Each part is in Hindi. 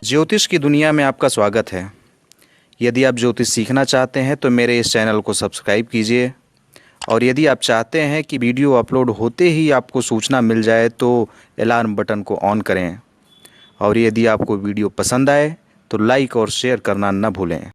ज्योतिष की दुनिया में आपका स्वागत है। यदि आप ज्योतिष सीखना चाहते हैं तो मेरे इस चैनल को सब्सक्राइब कीजिए, और यदि आप चाहते हैं कि वीडियो अपलोड होते ही आपको सूचना मिल जाए तो अलार्म बटन को ऑन करें, और यदि आपको वीडियो पसंद आए तो लाइक और शेयर करना न भूलें।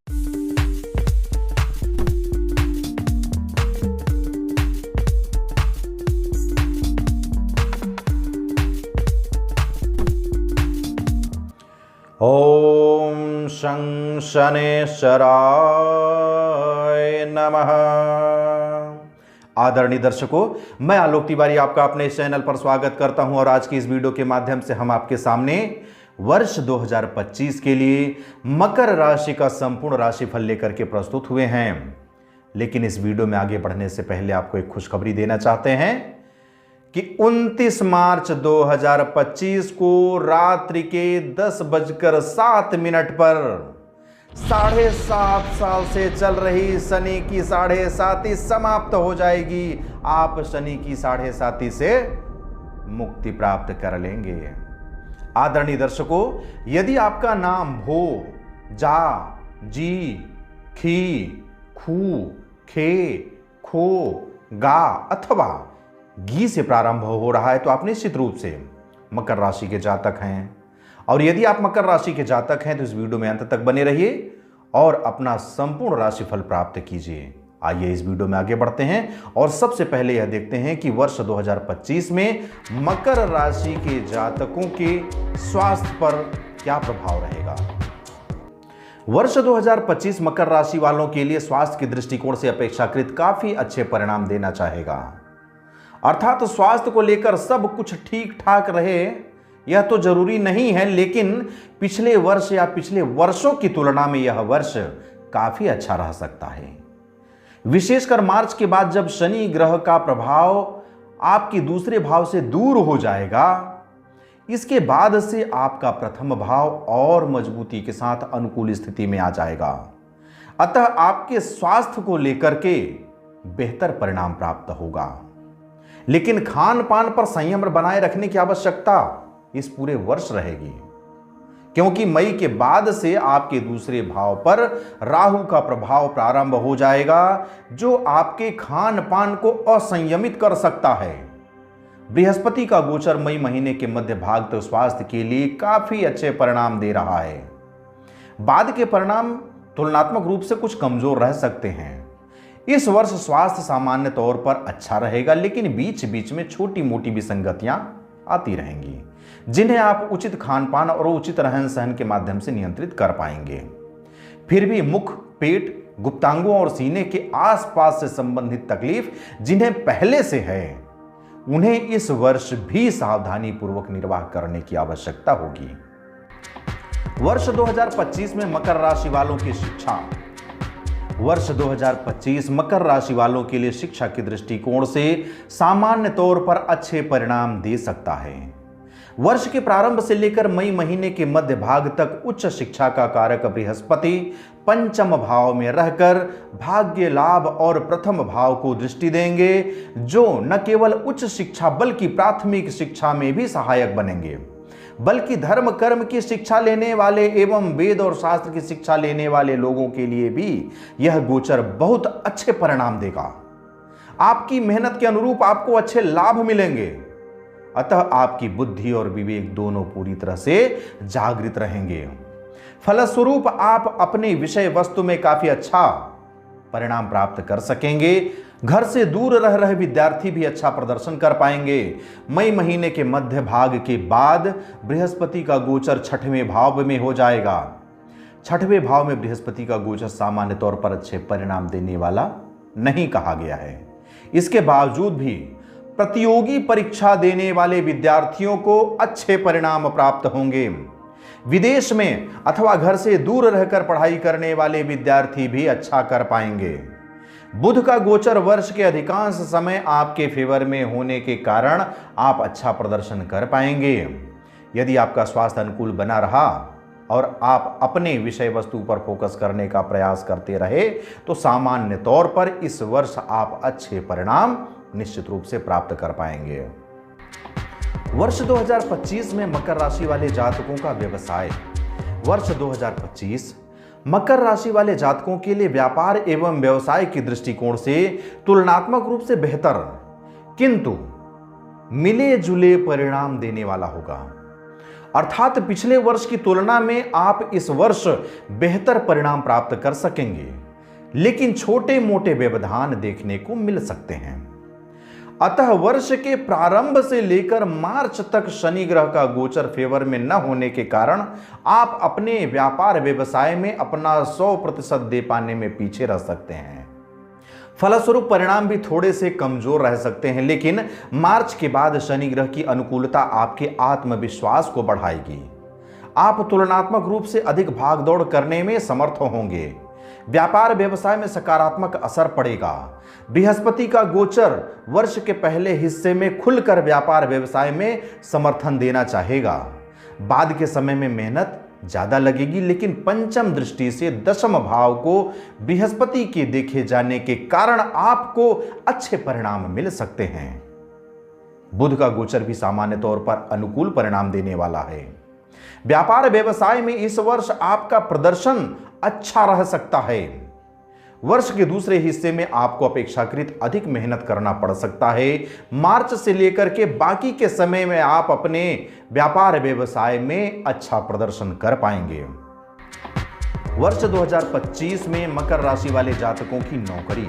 ओम शं शनेश्वराय नमः। आदरणीय दर्शकों, मैं आलोक तिवारी आपका अपने इस चैनल पर स्वागत करता हूं, और आज की इस वीडियो के माध्यम से हम आपके सामने वर्ष 2025 के लिए मकर राशि का संपूर्ण राशिफल लेकर के प्रस्तुत हुए हैं। लेकिन इस वीडियो में आगे बढ़ने से पहले आपको एक खुशखबरी देना चाहते हैं कि 29 मार्च 2025 को रात्रि के 10:07 पर 7.5 साल से चल रही शनि की 7.5 समाप्त हो जाएगी। आप शनि की 7.5 से मुक्ति प्राप्त कर लेंगे। आदरणीय दर्शकों, यदि आपका नाम भो, जा, जी, खी, खू, खे, खो, गा अथवा गी से प्रारंभ हो रहा है तो आप निश्चित रूप से मकर राशि के जातक हैं। और यदि आप मकर राशि के जातक हैं तो इस वीडियो में अंत तक बने रहिए और अपना संपूर्ण राशिफल प्राप्त कीजिए। आइए इस वीडियो में आगे बढ़ते हैं और सबसे पहले यह देखते हैं कि वर्ष 2025 में मकर राशि के जातकों के स्वास्थ्य पर क्या प्रभाव रहेगा। वर्ष 2025 मकर राशि वालों के लिए स्वास्थ्य के दृष्टिकोण से अपेक्षाकृत काफी अच्छे परिणाम देना चाहेगा। अर्थात स्वास्थ्य को लेकर सब कुछ ठीक ठाक रहे यह तो जरूरी नहीं है, लेकिन पिछले वर्ष या पिछले वर्षों की तुलना में यह वर्ष काफी अच्छा रह सकता है। विशेषकर मार्च के बाद जब शनि ग्रह का प्रभाव आपके दूसरे भाव से दूर हो जाएगा, इसके बाद से आपका प्रथम भाव और मजबूती के साथ अनुकूल स्थिति में आ जाएगा। अतः आपके स्वास्थ्य को लेकर के बेहतर परिणाम प्राप्त होगा। लेकिन खान पान पर संयम बनाए रखने की आवश्यकता इस पूरे वर्ष रहेगी, क्योंकि मई के बाद से आपके दूसरे भाव पर राहु का प्रभाव प्रारंभ हो जाएगा, जो आपके खान पान को असंयमित कर सकता है। बृहस्पति का गोचर मई महीने के मध्य भाग तक स्वास्थ्य के लिए काफी अच्छे परिणाम दे रहा है। बाद के परिणाम तुलनात्मक रूप से कुछ कमजोर रह सकते हैं। इस वर्ष स्वास्थ्य सामान्य तौर पर अच्छा रहेगा, लेकिन बीच बीच में छोटी मोटी विसंगतियां आती रहेंगी, जिन्हें आप उचित खान पान और उचित रहन सहन के माध्यम से नियंत्रित कर पाएंगे। फिर भी मुख, पेट, गुप्तांगों और सीने के आसपास से संबंधित तकलीफ जिन्हें पहले से है, उन्हें इस वर्ष भी सावधानी पूर्वक निर्वाह करने की आवश्यकता होगी। वर्ष 2025 में मकर राशि वालों की शिक्षा। वर्ष 2025 मकर राशि वालों के लिए शिक्षा के दृष्टिकोण से सामान्य तौर पर अच्छे परिणाम दे सकता है। वर्ष के प्रारंभ से लेकर मई महीने के मध्य भाग तक उच्च शिक्षा का कारक बृहस्पति पंचम भाव में रहकर भाग्य लाभ और प्रथम भाव को दृष्टि देंगे, जो न केवल उच्च शिक्षा बल्कि प्राथमिक शिक्षा में भी सहायक बनेंगे, बल्कि धर्म कर्म की शिक्षा लेने वाले एवं वेद और शास्त्र की शिक्षा लेने वाले लोगों के लिए भी यह गोचर बहुत अच्छे परिणाम देगा। आपकी मेहनत के अनुरूप आपको अच्छे लाभ मिलेंगे, अतः आपकी बुद्धि और विवेक दोनों पूरी तरह से जागृत रहेंगे। फलस्वरूप आप अपने विषय वस्तु में काफी अच्छा परिणाम प्राप्त कर सकेंगे। घर से दूर रह रहे विद्यार्थी भी अच्छा प्रदर्शन कर पाएंगे। मई महीने के मध्य भाग के बाद बृहस्पति का गोचर 6वें भाव में हो जाएगा। 6वें भाव में बृहस्पति का गोचर सामान्य तौर पर अच्छे परिणाम देने वाला नहीं कहा गया है। इसके बावजूद भी प्रतियोगी परीक्षा देने वाले विद्यार्थियों को अच्छे परिणाम प्राप्त होंगे। विदेश में अथवा घर से दूर रहकर पढ़ाई करने वाले विद्यार्थी भी अच्छा कर पाएंगे। बुध का गोचर वर्ष के अधिकांश समय आपके फेवर में होने के कारण आप अच्छा प्रदर्शन कर पाएंगे। यदि आपका स्वास्थ्य अनुकूल बना रहा और आप अपने विषय वस्तु पर फोकस करने का प्रयास करते रहे तो सामान्य तौर पर इस वर्ष आप अच्छे परिणाम निश्चित रूप से प्राप्त कर पाएंगे। वर्ष 2025 में मकर राशि वाले जातकों का व्यवसाय। वर्ष 2025 मकर राशि वाले जातकों के लिए व्यापार एवं व्यवसाय के दृष्टिकोण से तुलनात्मक रूप से बेहतर किंतु मिले जुले परिणाम देने वाला होगा। अर्थात पिछले वर्ष की तुलना में आप इस वर्ष बेहतर परिणाम प्राप्त कर सकेंगे, लेकिन छोटे मोटे व्यवधान देखने को मिल सकते हैं। अतः वर्ष के प्रारंभ से लेकर मार्च तक शनि ग्रह का गोचर फेवर में न होने के कारण आप अपने व्यापार व्यवसाय में अपना 100% दे पाने में पीछे रह सकते हैं। फलस्वरूप परिणाम भी थोड़े से कमजोर रह सकते हैं, लेकिन मार्च के बाद शनि ग्रह की अनुकूलता आपके आत्मविश्वास को बढ़ाएगी। आप तुलनात्मक रूप से अधिक भागदौड़ करने में समर्थ होंगे। व्यापार व्यवसाय में सकारात्मक असर पड़ेगा। बृहस्पति का गोचर वर्ष के पहले हिस्से में खुलकर व्यापार व्यवसाय में समर्थन देना चाहेगा। बाद के समय में मेहनत ज्यादा लगेगी, लेकिन पंचम दृष्टि से दशम भाव को बृहस्पति के देखे जाने के कारण आपको अच्छे परिणाम मिल सकते हैं। बुध का गोचर भी सामान्य तौर पर अनुकूल परिणाम देने वाला है। व्यापार व्यवसाय में इस वर्ष आपका प्रदर्शन अच्छा रह सकता है। वर्ष के दूसरे हिस्से में आपको अपेक्षाकृत अधिक मेहनत करना पड़ सकता है। मार्च से लेकर के बाकी के समय में आप अपने व्यापार व्यवसाय में अच्छा प्रदर्शन कर पाएंगे। वर्ष 2025 में मकर राशि वाले जातकों की नौकरी।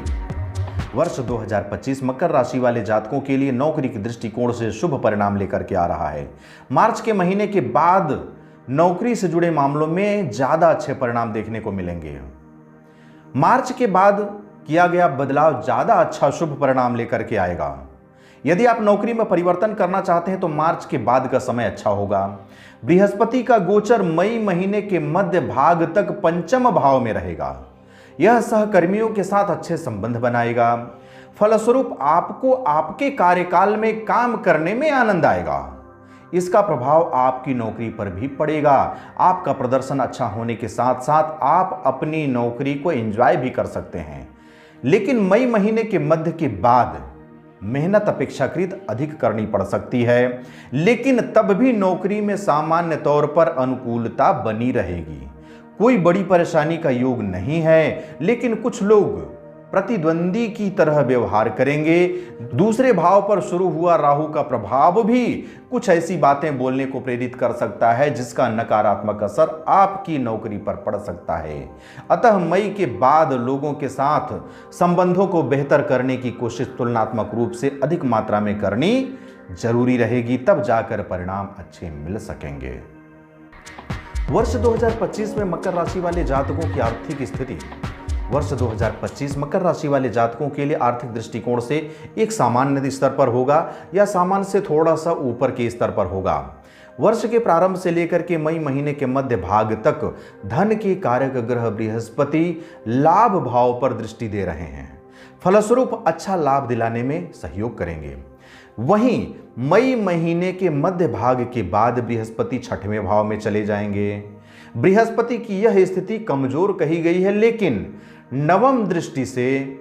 वर्ष 2025 मकर राशि वाले जातकों के लिए नौकरी के दृष्टिकोण से शुभ परिणाम लेकर के आ रहा है। मार्च के महीने के बाद नौकरी से जुड़े मामलों में ज्यादा अच्छे परिणाम देखने को मिलेंगे। मार्च के बाद किया गया बदलाव ज्यादा अच्छा शुभ परिणाम लेकर के आएगा। यदि आप नौकरी में परिवर्तन करना चाहते हैं तो मार्च के बाद का समय अच्छा होगा। बृहस्पति का गोचर मई महीने के मध्य भाग तक पंचम भाव में रहेगा। यह सहकर्मियों के साथ अच्छे संबंध बनाएगा। फलस्वरूप आपको आपके कार्यकाल में काम करने में आनंद आएगा। इसका प्रभाव आपकी नौकरी पर भी पड़ेगा। आपका प्रदर्शन अच्छा होने के साथ साथ आप अपनी नौकरी को एंजॉय भी कर सकते हैं। लेकिन मई महीने के मध्य के बाद मेहनत अपेक्षाकृत अधिक करनी पड़ सकती है, लेकिन तब भी नौकरी में सामान्य तौर पर अनुकूलता बनी रहेगी। कोई बड़ी परेशानी का योग नहीं है, लेकिन कुछ लोग प्रतिद्वंदी की तरह व्यवहार करेंगे। दूसरे भाव पर शुरू हुआ राहु का प्रभाव भी कुछ ऐसी बातें बोलने को प्रेरित कर सकता है जिसका नकारात्मक असर आपकी नौकरी पर पड़ सकता है। अतः मई के बाद लोगों के साथ संबंधों को बेहतर करने की कोशिश तुलनात्मक रूप से अधिक मात्रा में करनी जरूरी रहेगी, तब जाकर परिणाम अच्छे मिल सकेंगे। वर्ष 2025 में मकर राशि वाले जातकों की आर्थिक स्थिति। वर्ष 2025 मकर राशि वाले जातकों के लिए आर्थिक दृष्टिकोण से एक सामान्य स्तर पर होगा या सामान्य से थोड़ा सा ऊपर के स्तर पर होगा। वर्ष के प्रारंभ से लेकर के मई महीने के मध्य भाग तक धन के कारक ग्रह बृहस्पति लाभ भाव पर दृष्टि दे रहे हैं। फलस्वरूप अच्छा लाभ दिलाने में सहयोग करेंगे। वहीं मई महीने के मध्य भाग के बाद बृहस्पति छठवें भाव में चले जाएंगे। बृहस्पति की यह स्थिति कमजोर कही गई है, लेकिन नवम दृष्टि से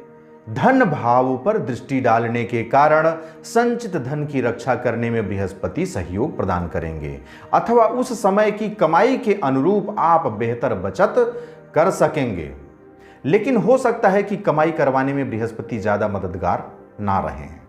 धन भाव पर दृष्टि डालने के कारण संचित धन की रक्षा करने में बृहस्पति सहयोग प्रदान करेंगे, अथवा उस समय की कमाई के अनुरूप आप बेहतर बचत कर सकेंगे। लेकिन हो सकता है कि कमाई करवाने में बृहस्पति ज्यादा मददगार ना रहें।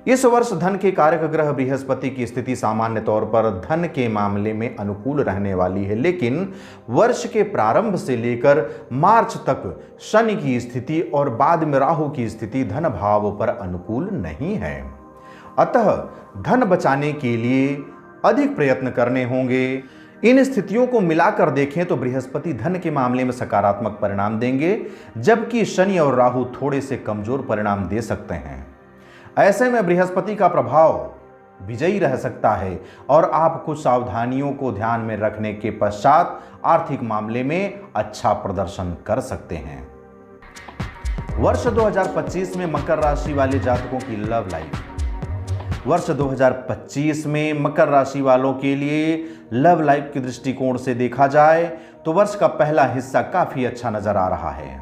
इस वर्ष धन के कारक ग्रह बृहस्पति की स्थिति सामान्य तौर पर धन के मामले में अनुकूल रहने वाली है, लेकिन वर्ष के प्रारंभ से लेकर मार्च तक शनि की स्थिति और बाद में राहु की स्थिति धन भाव पर अनुकूल नहीं है। अतः धन बचाने के लिए अधिक प्रयत्न करने होंगे। इन स्थितियों को मिलाकर देखें तो बृहस्पति धन के मामले में सकारात्मक परिणाम देंगे, जबकि शनि और राहु थोड़े से कमजोर परिणाम दे सकते हैं। ऐसे में बृहस्पति का प्रभाव विजयी रह सकता है और आप कुछ सावधानियों को ध्यान में रखने के पश्चात आर्थिक मामले में अच्छा प्रदर्शन कर सकते हैं। वर्ष 2025 में मकर राशि वाले जातकों की लव लाइफ। वर्ष 2025 में मकर राशि वालों के लिए लव लाइफ के दृष्टिकोण से देखा जाए तो वर्ष का पहला हिस्सा काफी अच्छा नजर आ रहा है।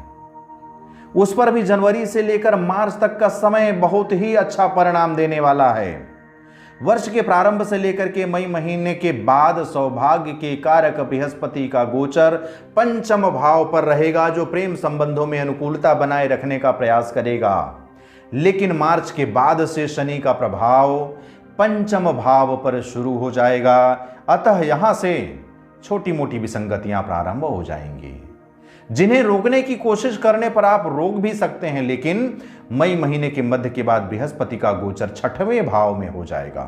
उस पर भी जनवरी से लेकर मार्च तक का समय बहुत ही अच्छा परिणाम देने वाला है। वर्ष के प्रारंभ से लेकर के मई महीने के बाद सौभाग्य के कारक बृहस्पति का गोचर पंचम भाव पर रहेगा, जो प्रेम संबंधों में अनुकूलता बनाए रखने का प्रयास करेगा। लेकिन मार्च के बाद से शनि का प्रभाव पंचम भाव पर शुरू हो जाएगा, अतः यहां से छोटी मोटी विसंगतियां प्रारंभ हो जाएंगी, जिन्हें रोकने की कोशिश करने पर आप रोक भी सकते हैं। लेकिन मई महीने के मध्य के बाद बृहस्पति का गोचर छठवें भाव में हो जाएगा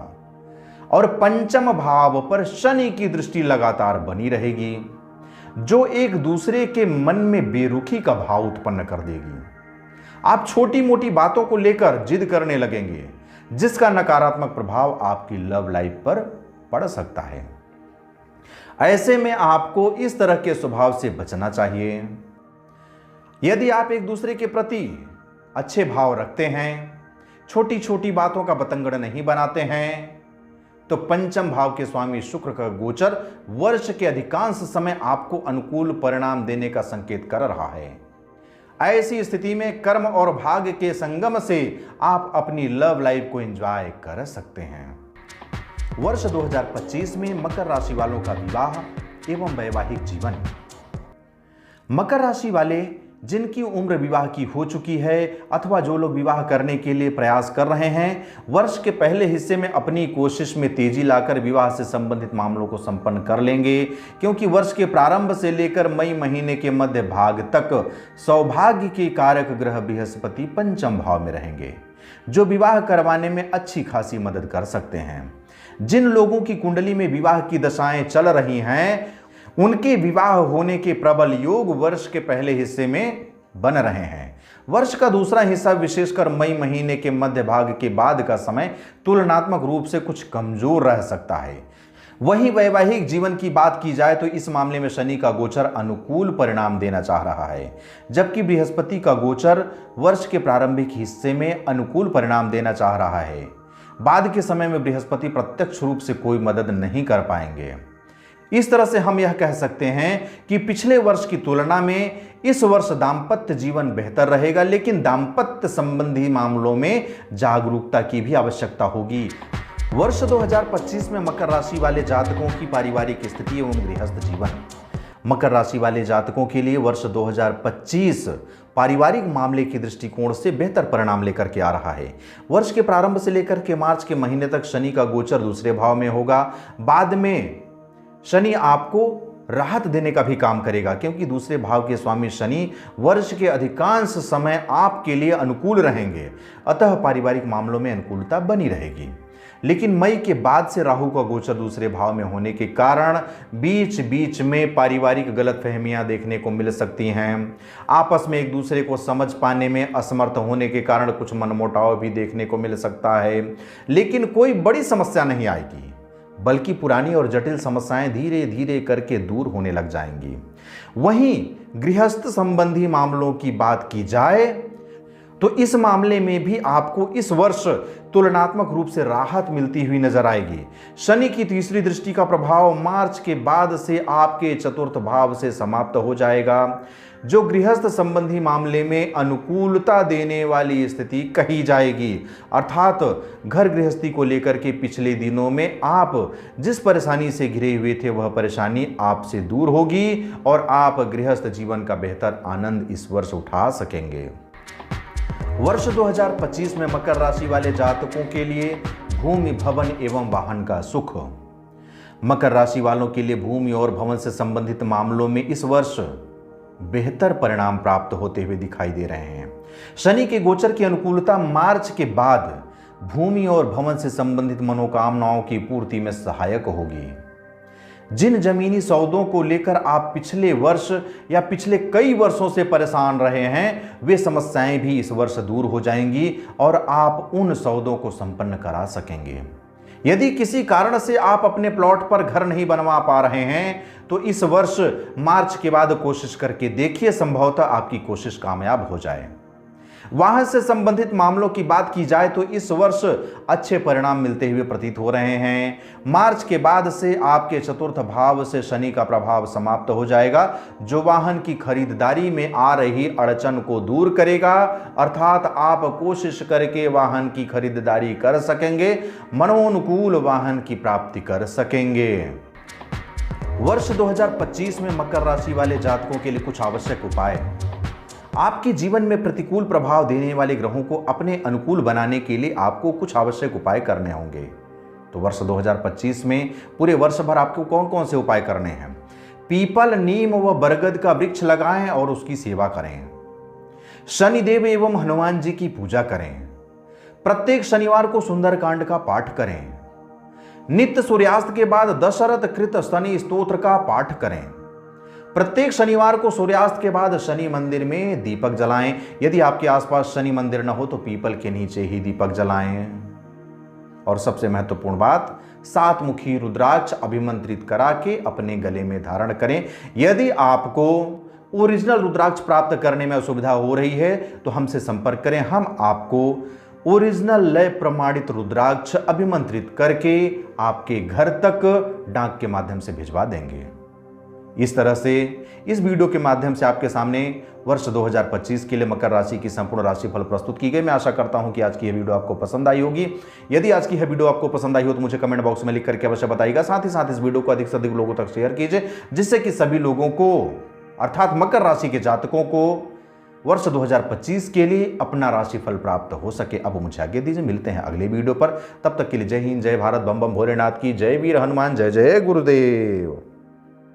और पंचम भाव पर शनि की दृष्टि लगातार बनी रहेगी, जो एक दूसरे के मन में बेरुखी का भाव उत्पन्न कर देगी। आप छोटी मोटी बातों को लेकर जिद करने लगेंगे, जिसका नकारात्मक प्रभाव आपकी लव लाइफ पर पड़ सकता है। ऐसे में आपको इस तरह के स्वभाव से बचना चाहिए। यदि आप एक दूसरे के प्रति अच्छे भाव रखते हैं, छोटी छोटी बातों का बतंगड़ नहीं बनाते हैं, तो पंचम भाव के स्वामी शुक्र का गोचर वर्ष के अधिकांश समय आपको अनुकूल परिणाम देने का संकेत कर रहा है। ऐसी स्थिति में कर्म और भाग्य के संगम से आप अपनी लव लाइफ को एंजॉय कर सकते हैं। वर्ष 2025 में मकर राशि वालों का विवाह एवं वैवाहिक जीवन। मकर राशि वाले जिनकी उम्र विवाह की हो चुकी है अथवा जो लोग विवाह करने के लिए प्रयास कर रहे हैं, वर्ष के पहले हिस्से में अपनी कोशिश में तेजी लाकर विवाह से संबंधित मामलों को संपन्न कर लेंगे, क्योंकि वर्ष के प्रारंभ से लेकर मई महीने के मध्य भाग तक सौभाग्य के कारक ग्रह बृहस्पति पंचम भाव में रहेंगे, जो विवाह करवाने में अच्छी खासी मदद कर सकते हैं। जिन लोगों की कुंडली में विवाह की दशाएं चल रही हैं, उनके विवाह होने के प्रबल योग वर्ष के पहले हिस्से में बन रहे हैं। वर्ष का दूसरा हिस्सा विशेषकर मई महीने के मध्य भाग के बाद का समय तुलनात्मक रूप से कुछ कमजोर रह सकता है। वहीं वैवाहिक जीवन की बात की जाए तो इस मामले में शनि का गोचर अनुकूल परिणाम देना चाह रहा है, जबकि बृहस्पति का गोचर वर्ष के प्रारंभिक हिस्से में अनुकूल परिणाम देना चाह रहा है। बाद के समय में बृहस्पति प्रत्यक्ष रूप से कोई मदद नहीं कर पाएंगे। इस तरह से हम यह कह सकते हैं कि पिछले वर्ष की तुलना में इस वर्ष दाम्पत्य जीवन बेहतर रहेगा, लेकिन दाम्पत्य संबंधी मामलों में जागरूकता की भी आवश्यकता होगी। वर्ष 2025 में मकर राशि वाले जातकों की पारिवारिक स्थिति एवं गृहस्थ जीवन। मकर राशि वाले जातकों के लिए वर्ष 2025 पारिवारिक मामले के दृष्टिकोण से बेहतर परिणाम लेकर के आ रहा है। वर्ष के प्रारंभ से लेकर के मार्च के महीने तक शनि का गोचर दूसरे भाव में होगा। बाद में शनि आपको राहत देने का भी काम करेगा, क्योंकि दूसरे भाव के स्वामी शनि वर्ष के अधिकांश समय आपके लिए अनुकूल रहेंगे, अतः पारिवारिक मामलों में अनुकूलता बनी रहेगी। लेकिन मई के बाद से राहु का गोचर दूसरे भाव में होने के कारण बीच बीच में पारिवारिक गलतफहमियां देखने को मिल सकती हैं। आपस में एक दूसरे को समझ पाने में असमर्थ होने के कारण कुछ मनमुटाव भी देखने को मिल सकता है। लेकिन कोई बड़ी समस्या नहीं आएगी, बल्कि पुरानी और जटिल समस्याएं धीरे धीरे करके दूर होने लग जाएंगी। वहीं गृहस्थ संबंधी मामलों की बात की जाए तो इस मामले में भी आपको इस वर्ष तुलनात्मक रूप से राहत मिलती हुई नजर आएगी। शनि की तीसरी दृष्टि का प्रभाव मार्च के बाद से आपके चतुर्थ भाव से समाप्त हो जाएगा, जो गृहस्थ संबंधी मामले में अनुकूलता देने वाली स्थिति कही जाएगी। अर्थात घर गृहस्थी को लेकर के पिछले दिनों में आप जिस परेशानी से घिरे हुए थे, वह परेशानी आपसे दूर होगी और आप गृहस्थ जीवन का बेहतर आनंद इस वर्ष उठा सकेंगे। वर्ष 2025 में मकर राशि वाले जातकों के लिए भूमि, भवन एवं वाहन का सुख। मकर राशि वालों के लिए भूमि और भवन से संबंधित मामलों में इस वर्ष बेहतर परिणाम प्राप्त होते हुए दिखाई दे रहे हैं। शनि के गोचर की अनुकूलता मार्च के बाद भूमि और भवन से संबंधित मनोकामनाओं की पूर्ति में सहायक होगी। जिन जमीनी सौदों को लेकर आप पिछले वर्ष या पिछले कई वर्षों से परेशान रहे हैं, वे समस्याएं भी इस वर्ष दूर हो जाएंगी और आप उन सौदों को संपन्न करा सकेंगे। यदि किसी कारण से आप अपने प्लॉट पर घर नहीं बनवा पा रहे हैं, तो इस वर्ष मार्च के बाद कोशिश करके देखिए, संभवतः आपकी कोशिश कामयाब हो जाए। वाहन से संबंधित मामलों की बात की जाए तो इस वर्ष अच्छे परिणाम मिलते हुए प्रतीत हो रहे हैं। मार्च के बाद से आपके चतुर्थ भाव से शनि का प्रभाव समाप्त हो जाएगा, जो वाहन की खरीदारी में आ रही अड़चन को दूर करेगा, अर्थात आप कोशिश करके वाहन की खरीदारी कर सकेंगे, मनोनुकूल वाहन की प्राप्ति कर सकेंगे। वर्ष 2025 में मकर राशि वाले जातकों के लिए कुछ आवश्यक उपाय। आपके जीवन में प्रतिकूल प्रभाव देने वाले ग्रहों को अपने अनुकूल बनाने के लिए आपको कुछ आवश्यक उपाय करने होंगे। तो वर्ष 2025 में पूरे वर्ष भर आपको कौन कौन से उपाय करने हैं? पीपल, नीम व बरगद का वृक्ष लगाएं और उसकी सेवा करें। शनिदेव एवं हनुमान जी की पूजा करें। प्रत्येक शनिवार को सुंदरकांड का पाठ करें। नित्य सूर्यास्त के बाद दशरथ कृत शनि स्तोत्र का पाठ करें। प्रत्येक शनिवार को सूर्यास्त के बाद शनि मंदिर में दीपक जलाएं। यदि आपके आसपास शनि मंदिर न हो तो पीपल के नीचे ही दीपक जलाएं। और सबसे महत्वपूर्ण बात, 7 मुखी रुद्राक्ष अभिमंत्रित करा के अपने गले में धारण करें। यदि आपको ओरिजिनल रुद्राक्ष प्राप्त करने में असुविधा हो रही है तो हमसे संपर्क करें, हम आपको ओरिजिनल लय प्रमाणित रुद्राक्ष अभिमंत्रित करके आपके घर तक डाक के माध्यम से भिजवा देंगे। इस तरह से इस वीडियो के माध्यम से आपके सामने वर्ष 2025 के लिए मकर राशि की संपूर्ण राशिफल प्रस्तुत की गई। मैं आशा करता हूं कि आज की यह वीडियो आपको पसंद आई होगी। यदि आज की यह वीडियो आपको पसंद आई हो तो मुझे कमेंट बॉक्स में लिख करके अवश्य बताइएगा। साथ ही साथ इस वीडियो को अधिक से अधिक लोगों तक शेयर कीजिए, जिससे कि सभी लोगों को अर्थात मकर राशि के जातकों को वर्ष 2025 के लिए अपना राशिफल प्राप्त हो सके। अब मुझे आगे दीजिए, मिलते हैं अगले वीडियो पर। तब तक के लिए जय हिंद, जय भारत, बम बम भोलेनाथ की जय, वीर हनुमान, जय जय गुरुदेव।